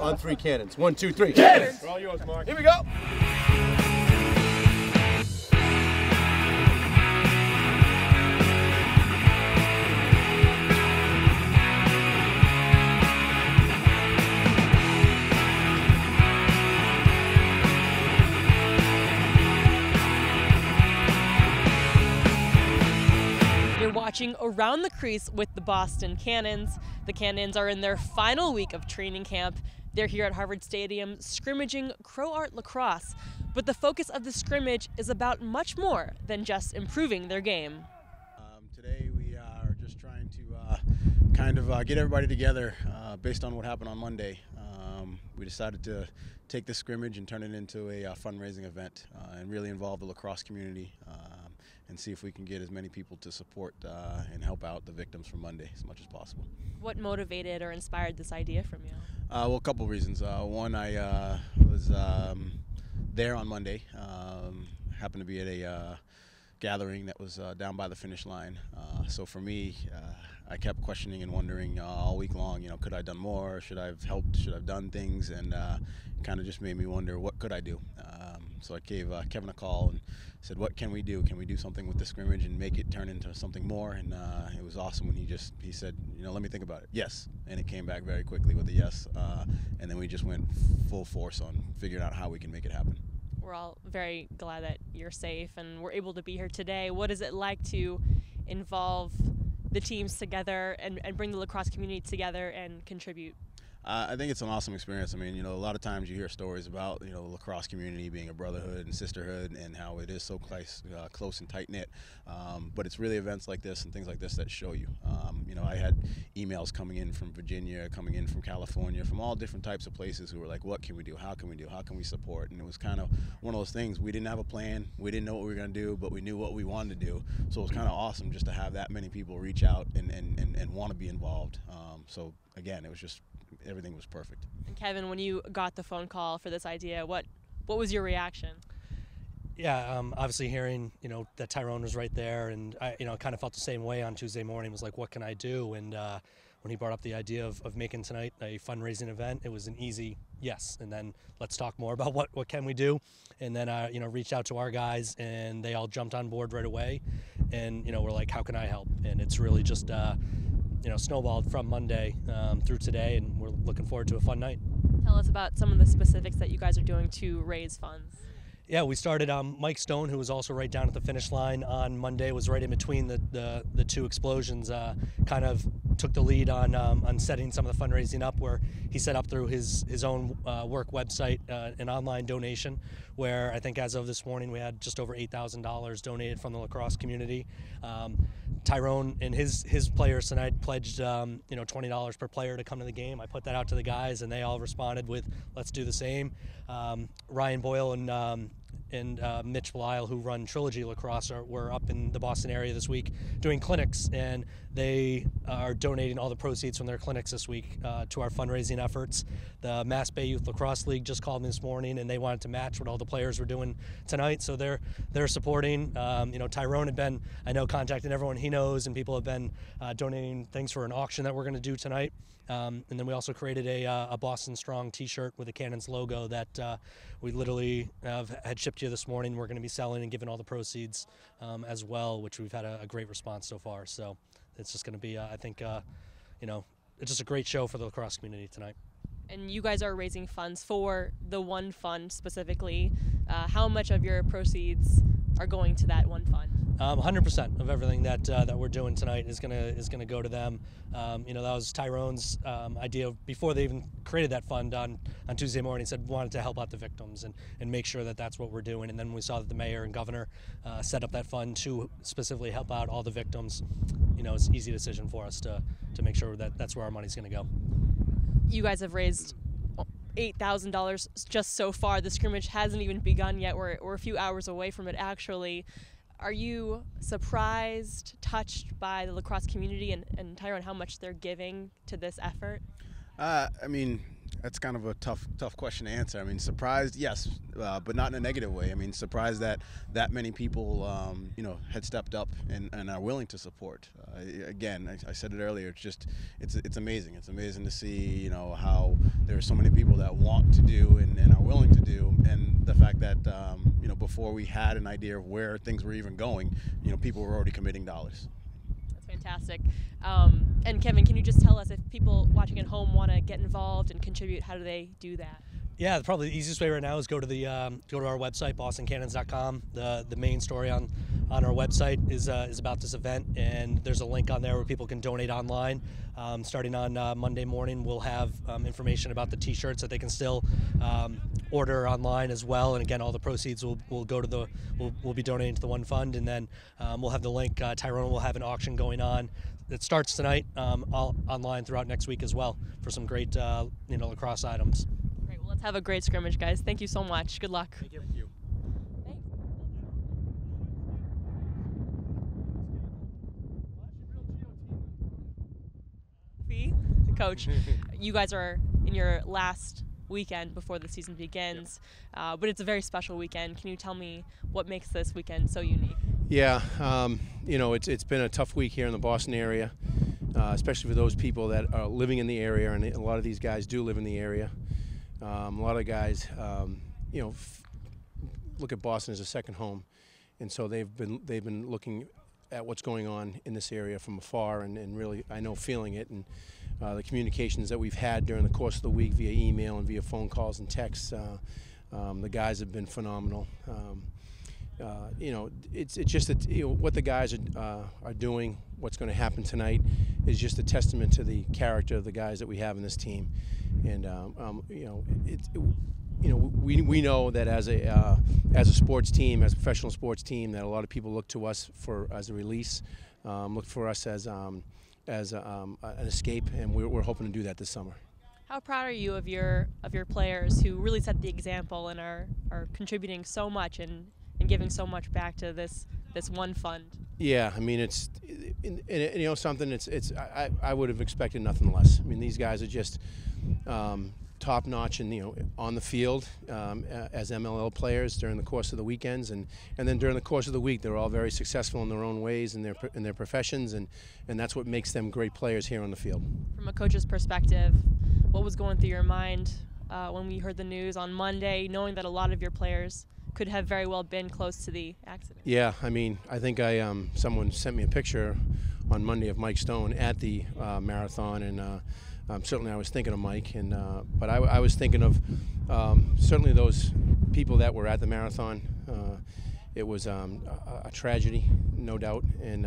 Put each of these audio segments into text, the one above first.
On three cannons. 1, 2, 3. Cannons! We're all yours, Mark. Here we go. Watching Around the Crease with the Boston Cannons. The Cannons are in their final week of training camp. They're here at Harvard Stadium scrimmaging Crow Art lacrosse. But the focus of the scrimmage is about much more than just improving their game. Today we are just trying to kind of get everybody together based on what happened on Monday. We decided to take this scrimmage and turn it into a fundraising event and really involve the lacrosse community and see if we can get as many people to support and help out the victims from Monday as much as possible. What motivated or inspired this idea from you? Well, a couple of reasons. One, I was there on Monday, happened to be at a gathering that was down by the finish line. So for me, I kept questioning and wondering all week long, could I have done more? Should I have helped? Should I have done things? And it kind of just made me wonder, what could I do? So I gave Kevin a call and said, what can we do? Can we do something with the scrimmage and make it turn into something more? And it was awesome when he said, let me think about it. Yes. And it came back very quickly with a yes. And then we just went full force on figuring out how we can make it happen. We're all very glad that you're safe and we're able to be here today. What is it like to involve the teams together and bring the lacrosse community together and contribute? I think it's an awesome experience. I mean, a lot of times you hear stories about, the lacrosse community being a brotherhood and sisterhood and how it is so close and tight-knit. But it's really events like this and things like this that show you. I had emails coming in from Virginia, coming in from California, from all different types of places who were like, what can we do? How can we do? How can we support? And it was kind of one of those things. We didn't have a plan. We didn't know what we were going to do, but we knew what we wanted to do. So it was kind of awesome just to have that many people reach out and want to be involved. So, again, it was just everything was perfect. And Kevin, when you got the phone call for this idea, what was your reaction? Yeah, obviously hearing, that Tyrone was right there, and I, kind of felt the same way on Tuesday morning. Was like, what can I do? And when he brought up the idea of making tonight a fundraising event, it was an easy yes. And then let's talk more about what can we do. And then reached out to our guys, and they all jumped on board right away. And we're like, how can I help? And it's really just snowballed from Monday through today, and we're looking forward to a fun night. Tell us about some of the specifics that you guys are doing to raise funds. Yeah, we started. Mike Stone, who was also right down at the finish line on Monday, was right in between the two explosions. Kind of took the lead on setting some of the fundraising up, where he set up through his own work website an online donation, where I think as of this morning we had just over $8,000 donated from the lacrosse community. Tyrone and his players tonight pledged $20 per player to come to the game. I put that out to the guys, and they all responded with, let's do the same. Ryan Boyle and Mitch Belial, who run Trilogy Lacrosse, were up in the Boston area this week doing clinics, and they are donating all the proceeds from their clinics this week to our fundraising efforts. The Mass Bay Youth Lacrosse League just called me this morning, and they wanted to match what all the players were doing tonight, so they're supporting. Tyrone had been, I know, contacting everyone he knows, and people have been donating things for an auction that we're going to do tonight. And then we also created a Boston Strong t-shirt with the Cannons logo that we literally had shipped to you this morning. We're going to be selling and giving all the proceeds as well, which we've had a great response so far. So it's just going to be, I think, it's just a great show for the lacrosse community tonight. And you guys are raising funds for the one fund specifically. How much of your proceeds are going to that one fund? 100% of everything that we're doing tonight is gonna go to them. That was Tyrone's idea before they even created that fund on Tuesday morning. He said wanted to help out the victims and make sure that that's what we're doing. And then we saw that the mayor and governor set up that fund to specifically help out all the victims. It's an easy decision for us to make sure that that's where our money's gonna go. You guys have raised $8,000 just so far. The scrimmage hasn't even begun yet. We're a few hours away from it, actually. Are you surprised, touched by the lacrosse community and Tyrone, how much they're giving to this effort? That's kind of a tough question to answer. I mean, surprised, yes, but not in a negative way. I mean, surprised that many people, had stepped up and are willing to support. Again, I said it earlier. It's amazing. It's amazing to see, how there are so many people that want to do and are willing to do, and the fact that, before we had an idea of where things were even going, people were already committing dollars. Fantastic. And Kevin, can you just tell us if people watching at home want to get involved and contribute, how do they do that? Yeah, probably the easiest way right now is go to our website, bostoncannons.com. The main story on our website is about this event, and there's a link on there where people can donate online. Starting on Monday morning, we'll have information about the T-shirts that they can still order online as well. And again, all the proceeds will go to we'll be donating to the one fund, and then we'll have the link. Tyrone will have an auction going on that starts tonight, all online throughout next week as well, for some great lacrosse items. Great. Well, let's have a great scrimmage, guys. Thank you so much. Good luck. Thank you. Coach, you guys are in your last weekend before the season begins, but it's a very special weekend. Can you tell me what makes this weekend so unique? Yeah, it's been a tough week here in the Boston area, especially for those people that are living in the area, and a lot of these guys do live in the area. A lot of guys, look at Boston as a second home, and so they've been looking at what's going on in this area from afar, and really, I know, feeling it. And the communications that we've had during the course of the week via email and via phone calls and texts, the guys have been phenomenal. It's just that what the guys are doing, what's going to happen tonight, is just a testament to the character of the guys that we have in this team. And we know that as a sports team, as a professional sports team, that a lot of people look to us as a release, look for us as an escape, and we're hoping to do that this summer. How proud are you of your players who really set the example and are contributing so much and giving so much back to this one fund? Yeah, I mean, it's something. I would have expected nothing less. I mean, these guys are just top notch and on the field as MLL players during the course of the weekends, and then during the course of the week, they're all very successful in their own ways in their professions, and that's what makes them great players here on the field. From a coach's perspective, what was going through your mind when we heard the news on Monday, knowing that a lot of your players could have very well been close to the accident? Yeah, I mean, I think someone sent me a picture on Monday of Mike Stone at the marathon, and certainly I was thinking of Mike, but I was thinking of certainly those people that were at the marathon. It was a tragedy, no doubt, and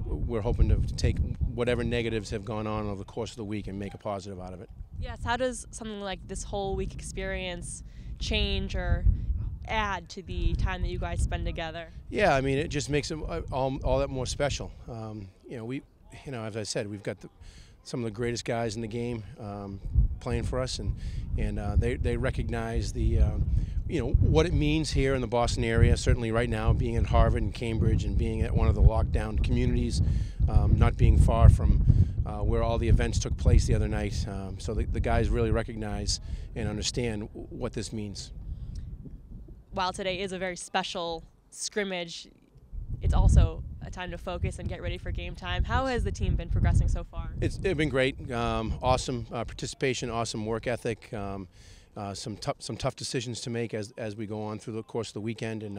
we're hoping to take whatever negatives have gone on over the course of the week and make a positive out of it. Yes, how does something like this whole week experience change or add to the time that you guys spend together? Yeah, I mean, it just makes it all that more special. As I said, we've got some of the greatest guys in the game playing for us, and they recognize what it means here in the Boston area. Certainly right now, being at Harvard and Cambridge and being at one of the lockdown communities, not being far from where all the events took place the other night. So the guys really recognize and understand what this means. While today is a very special scrimmage, it's also a time to focus and get ready for game time. How has the team been progressing so far? It's been great. Awesome participation, awesome work ethic. Some tough decisions to make as we go on through the course of the weekend, and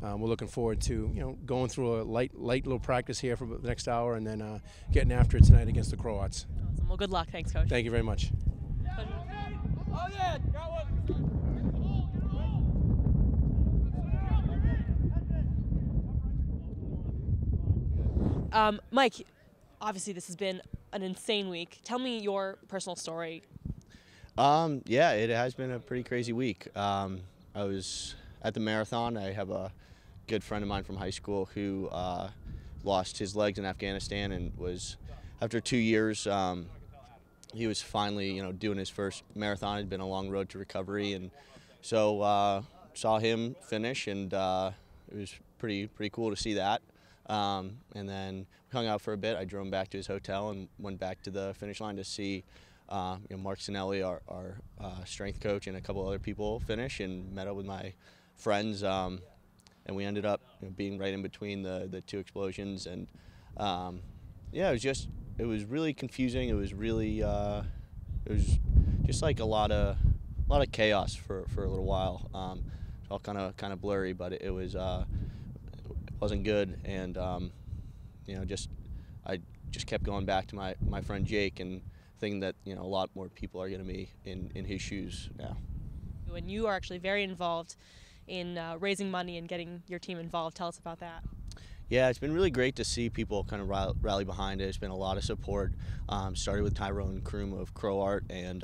we're looking forward to going through a light little practice here for the next hour, and then getting after it tonight against the Croats. Awesome. Well, good luck. Thanks, Coach. Thank you very much. Oh yeah, got one. Mike, obviously this has been an insane week. Tell me your personal story. Yeah, it has been a pretty crazy week. I was at the marathon. I have a good friend of mine from high school who lost his legs in Afghanistan and was, after 2 years, he was finally, doing his first marathon. It had been a long road to recovery, and so saw him finish, and it was pretty cool to see that. And then we hung out for a bit. I drove him back to his hotel and went back to the finish line to see Mark Sinelli, our strength coach, and a couple other people finish, and met up with my friends, and we ended up being right in between the two explosions. And yeah, it was really confusing. It was really it was just like a lot of chaos for a little while. It's all kind of blurry, but it wasn't good. And I just kept going back to my friend Jake and thinking that a lot more people are going to be in his shoes now. And you are actually very involved in raising money and getting your team involved. Tell us about that. Yeah, it's been really great to see people kind of rally behind it. There's been a lot of support. Started with Tyrone Kroom of Crow Art, and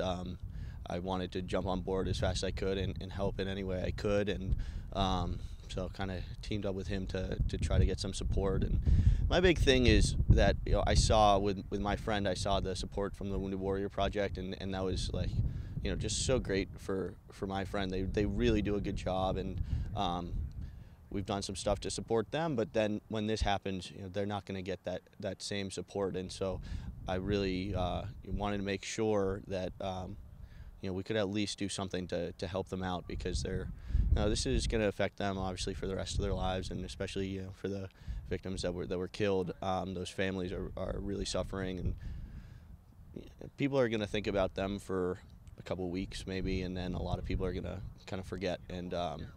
I wanted to jump on board as fast as I could and help in any way I could. And so kind of teamed up with him to try to get some support. And my big thing is that I saw with my friend, I saw the support from the Wounded Warrior Project, and that was like just so great for my friend. They really do a good job, and we've done some stuff to support them, but then when this happens, they're not going to get that same support. And so I really wanted to make sure that we could at least do something to help them out, because this is going to affect them obviously for the rest of their lives, and especially for the victims that were killed. Those families are really suffering, and people are going to think about them for a couple weeks maybe, and then a lot of people are going to kind of forget. And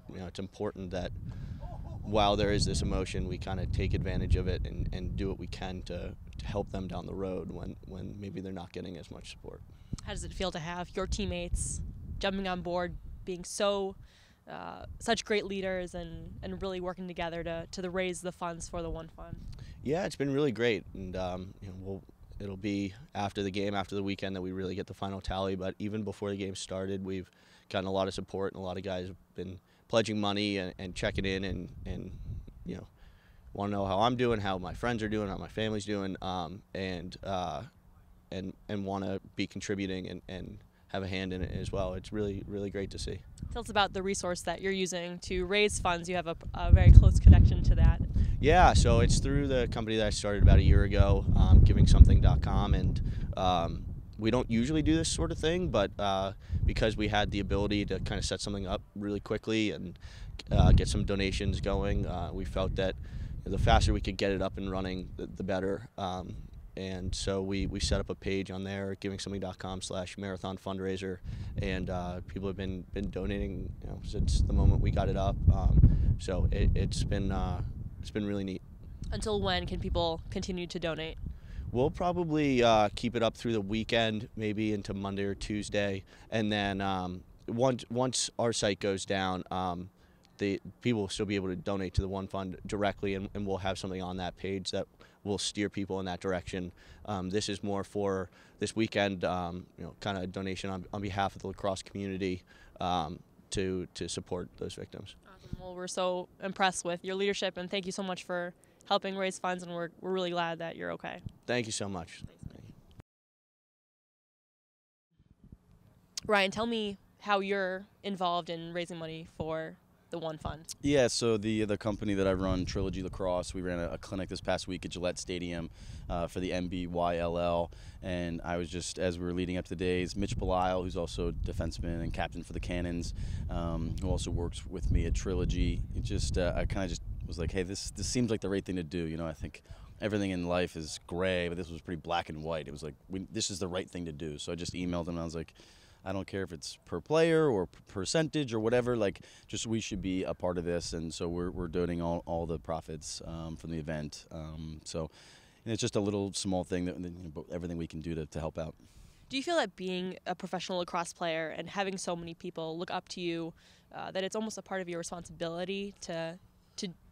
it's important that while there is this emotion, we kind of take advantage of it and do what we can to help them down the road when maybe they're not getting as much support. How does it feel to have your teammates jumping on board, being such great leaders and really working together to raise the funds for the One Fund? Yeah, it's been really great, and it'll be after the game, after the weekend, that we really get the final tally. But even before the game started, we've gotten a lot of support, and a lot of guys have been pledging money and checking in and want to know how I'm doing, how my friends are doing, how my family's doing, and want to be contributing and have a hand in it as well. It's really, really great to see. Tell us about the resource that you're using to raise funds. You have a very close connection to that. Yeah, so it's through the company that I started about a year ago, givingsomething.com, and we don't usually do this sort of thing, but because we had the ability to kind of set something up really quickly and get some donations going, we felt that the faster we could get it up and running, the better. And so we set up a page on there, givingsomething.com/marathon fundraiser, and people have been donating since the moment we got it up. So it's been really neat. Until when can people continue to donate? We'll probably keep it up through the weekend, maybe into Monday or Tuesday, and then once our site goes down, the people will still be able to donate to the One Fund directly, and we'll have something on that page that will steer people in that direction. This is more for this weekend, kind of donation on behalf of the lacrosse community to support those victims. Awesome. Well, we're so impressed with your leadership, and thank you so much for helping raise funds, and we're really glad that you're okay. Thank you so much. Ryan, tell me how you're involved in raising money for the One Fund. Yeah, so the company that I run, Trilogy Lacrosse, we ran a clinic this past week at Gillette Stadium for the MBYLL, and I was just, as we were leading up to the days, Mitch Belisle, who's also defenseman and captain for the Cannons, who also works with me at Trilogy, I kind of just was like, hey, this seems like the right thing to do. I think everything in life is gray, but this was pretty black and white. It was like, this is the right thing to do. So I just emailed him, and I was like, I don't care if it's per player or percentage or whatever, just we should be a part of this. And so we're donating all the profits from the event. So it's just a little small thing that everything we can do to help out. Do you feel that being a professional lacrosse player and having so many people look up to you, that it's almost a part of your responsibility to,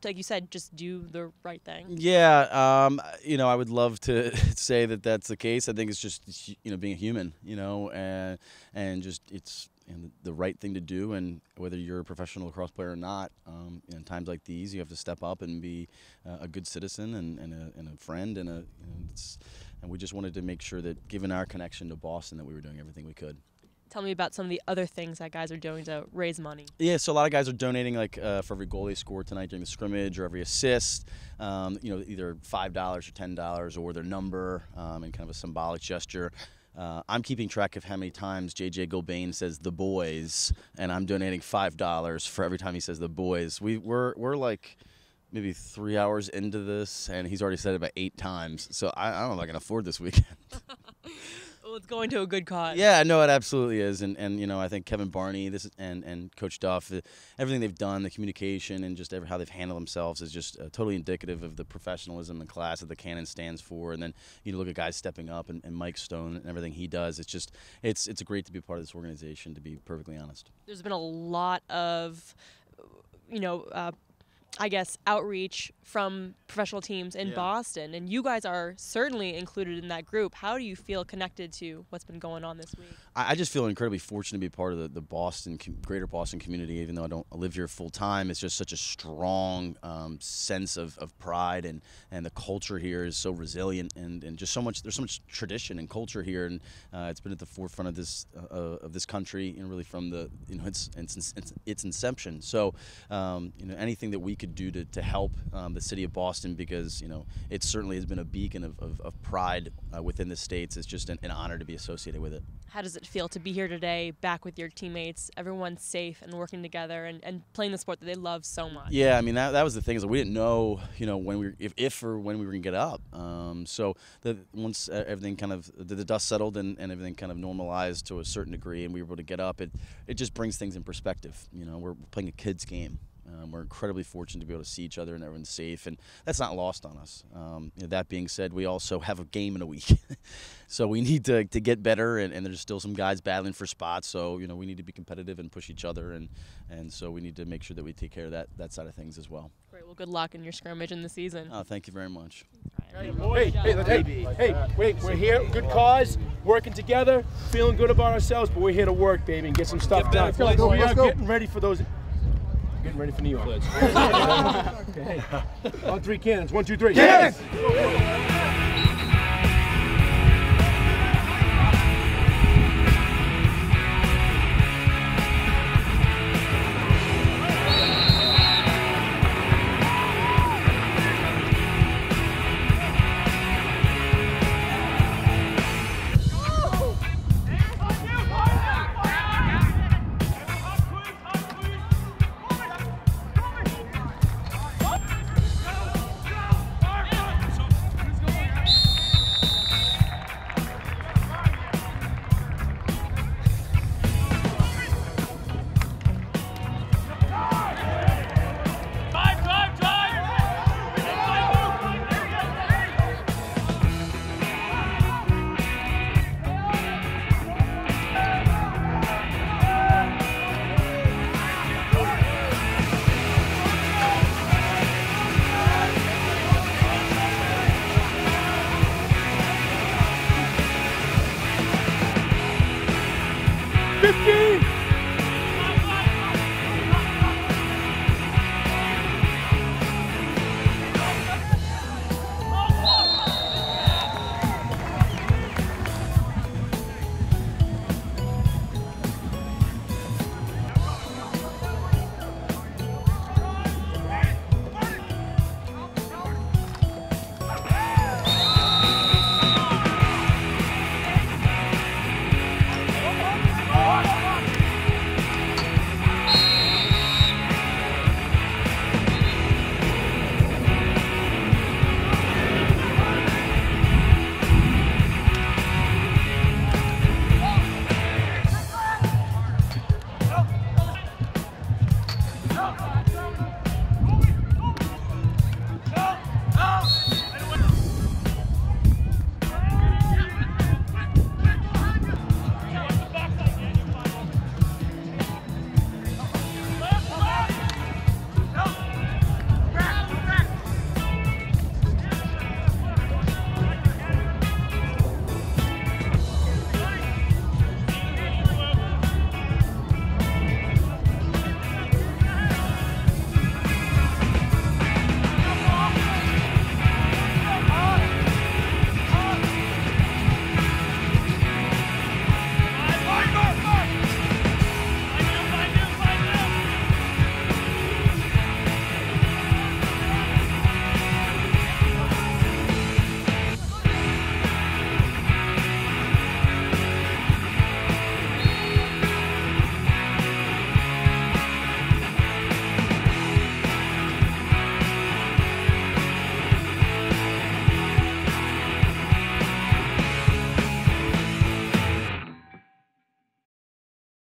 like you said, just do the right thing? Yeah, I would love to say that that's the case. I think it's just, being a human, and just it's the right thing to do. And whether you're a professional lacrosse player or not, in times like these, you have to step up and be a good citizen and a friend. And we just wanted to make sure that, given our connection to Boston, that we were doing everything we could. Tell me about some of the other things that guys are doing to raise money. Yeah, so a lot of guys are donating, for every goal they scored tonight during the scrimmage, or every assist, either $5 or $10 or their number, in kind of a symbolic gesture. I'm keeping track of how many times JJ Gilbane says the boys, and I'm donating $5 for every time he says the boys. We're like maybe 3 hours into this, and he's already said it about 8 times. So I don't know if I can afford this weekend. Well, it's going to a good cause. Yeah, no, it absolutely is, and you know, I think Kevin Barney, and Coach Duff, everything they've done, the communication, and just how they've handled themselves is just totally indicative of the professionalism and class that the Cannon stands for. And then you look at guys stepping up, and Mike Stone and everything he does. It's just it's great to be a part of this organization. To be perfectly honest, There's been a lot of, I guess, outreach from professional teams in Boston, and you guys are certainly included in that group. How do you feel connected to what's been going on this week? I just feel incredibly fortunate to be part of the Boston, greater Boston community, even though I don't live here full time. It's just such a strong sense of pride, and the culture here is so resilient, and just there's so much tradition and culture here, and it's been at the forefront of this country, and really from its inception. So anything that we could do to help the city of Boston, because it certainly has been a beacon of pride within the states. It's just an honor to be associated with it. How does it feel to be here today, back with your teammates, everyone's safe and working together and playing the sport that they love so much? Yeah, I mean, that was the thing, is that we didn't know, when if or when we were going to get up. So once everything kind of, the dust settled and everything kind of normalized to a certain degree, and we were able to get up, it just brings things in perspective. We're playing a kid's game. We're incredibly fortunate to be able to see each other, and everyone's safe, and that's not lost on us. That being said, we also have a game in a week, so we need to get better, and there's still some guys battling for spots. So we need to be competitive and push each other, and so we need to make sure that we take care of that side of things as well. Great. Well, good luck in your scrimmage in the season. Oh, thank you very much. Hey, wait, we're here, good cause, working together, feeling good about ourselves, but we're here to work, baby, and get some stuff done. We are getting ready for those. Getting ready for New York. Okay. On 3 cannons. 1, 2, 3. Yes!